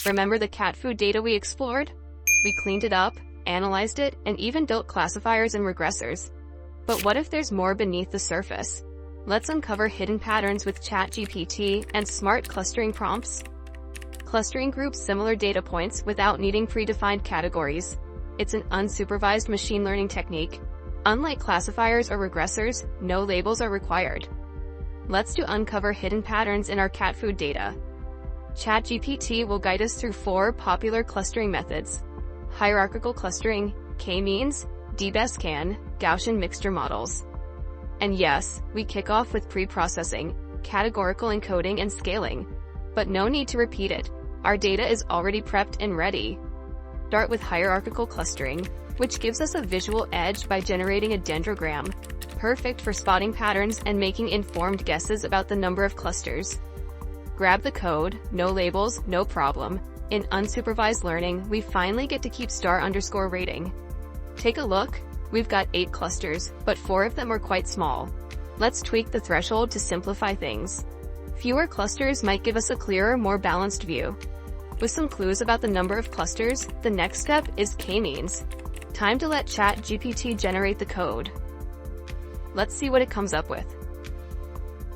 Remember the cat food data we explored? We cleaned it up, analyzed it, and even built classifiers and regressors. But what if there's more beneath the surface? Let's uncover hidden patterns with ChatGPT and smart clustering prompts. Clustering groups similar data points without needing predefined categories. It's an unsupervised machine learning technique. Unlike classifiers or regressors, no labels are required. Let's uncover hidden patterns in our cat food data. ChatGPT will guide us through 4 popular clustering methods: hierarchical clustering, K-means, DBSCAN, Gaussian Mixture Models. And yes, we kick off with pre-processing, categorical encoding and scaling. But no need to repeat it. Our data is already prepped and ready. Start with hierarchical clustering, which gives us a visual edge by generating a dendrogram, perfect for spotting patterns and making informed guesses about the number of clusters. Grab the code, no labels, no problem. In unsupervised learning, we finally get to keep *_rating. Take a look. We've got 8 clusters, but 4 of them are quite small. Let's tweak the threshold to simplify things. Fewer clusters might give us a clearer, more balanced view. With some clues about the number of clusters, the next step is K-means. Time to let ChatGPT generate the code. Let's see what it comes up with.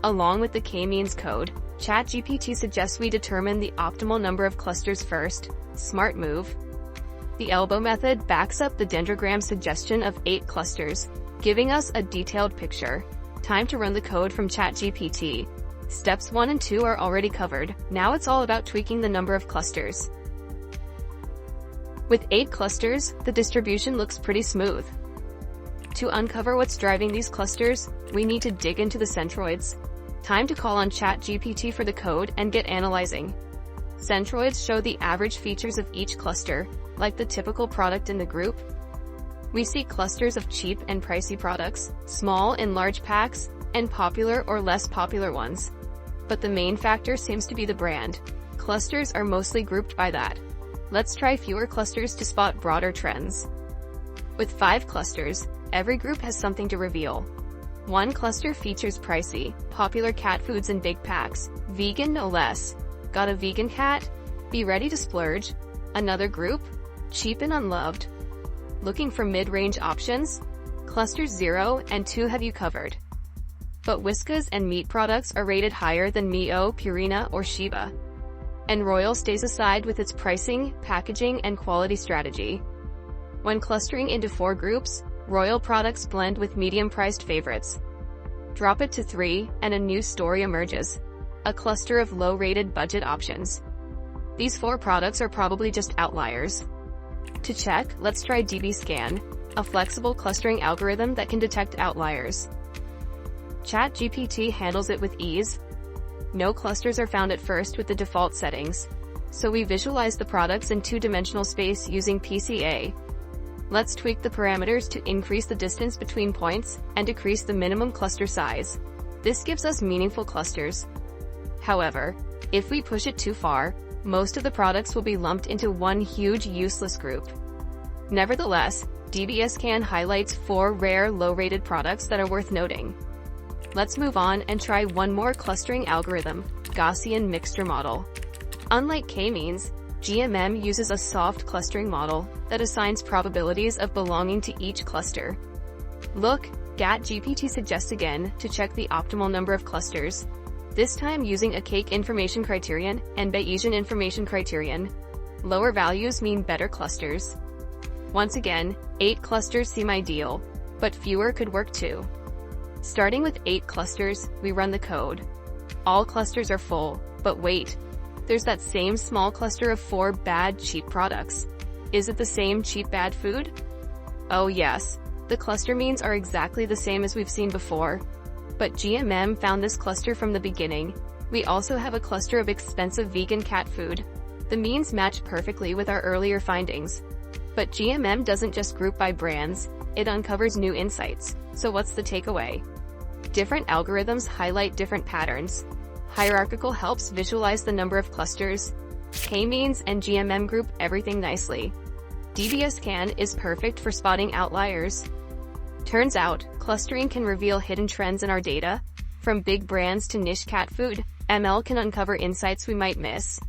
Along with the K-means code, ChatGPT suggests we determine the optimal number of clusters first. Smart move. The elbow method backs up the dendrogram suggestion of 8 clusters, giving us a detailed picture. Time to run the code from ChatGPT. Steps 1 and 2 are already covered. Now it's all about tweaking the number of clusters. With 8 clusters, the distribution looks pretty smooth. To uncover what's driving these clusters, we need to dig into the centroids. Time to call on ChatGPT for the code and get analyzing. Centroids show the average features of each cluster, like the typical product in the group. We see clusters of cheap and pricey products, small and large packs, and popular or less popular ones. But the main factor seems to be the brand. Clusters are mostly grouped by that. Let's try fewer clusters to spot broader trends. With 5 clusters, every group has something to reveal. One cluster features pricey, popular cat foods in big packs, vegan no less. Got a vegan cat? Be ready to splurge. Another group? Cheap and unloved. Looking for mid-range options? Clusters 0 and 2 have you covered. But Whiskas and meat products are rated higher than Mio, Purina, or Shiba. And Royal stays aside with its pricing, packaging, and quality strategy. When clustering into 4 groups, Royal products blend with medium-priced favorites. Drop it to 3, and a new story emerges. A cluster of low-rated budget options. These 4 products are probably just outliers. To check, let's try DBSCAN, a flexible clustering algorithm that can detect outliers. ChatGPT handles it with ease. No clusters are found at first with the default settings, so we visualize the products in 2-dimensional space using PCA. Let's tweak the parameters to increase the distance between points and decrease the minimum cluster size. This gives us meaningful clusters. However, if we push it too far, most of the products will be lumped into one huge useless group. Nevertheless, DBSCAN highlights 4 rare low-rated products that are worth noting. Let's move on and try one more clustering algorithm, Gaussian Mixture Model. Unlike K-means, GMM uses a soft clustering model that assigns probabilities of belonging to each cluster. Look, ChatGPT suggests again to check the optimal number of clusters, this time using a cake information criterion and Bayesian information criterion. Lower values mean better clusters. Once again, 8 clusters seem ideal, but fewer could work too. Starting with 8 clusters, we run the code. All clusters are full, but wait, there's that same small cluster of 4 bad, cheap products. Is it the same cheap bad food? Oh yes, the cluster means are exactly the same as we've seen before. But GMM found this cluster from the beginning. We also have a cluster of expensive vegan cat food. The means match perfectly with our earlier findings. But GMM doesn't just group by brands, it uncovers new insights. So what's the takeaway? Different algorithms highlight different patterns. Hierarchical helps visualize the number of clusters. K-means and GMM group everything nicely. DBSCAN is perfect for spotting outliers. Turns out, clustering can reveal hidden trends in our data. From big brands to niche cat food, ML can uncover insights we might miss.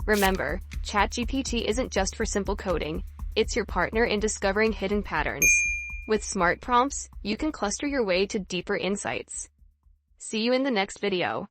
Remember, ChatGPT isn't just for simple coding, it's your partner in discovering hidden patterns. With smart prompts, you can cluster your way to deeper insights. See you in the next video.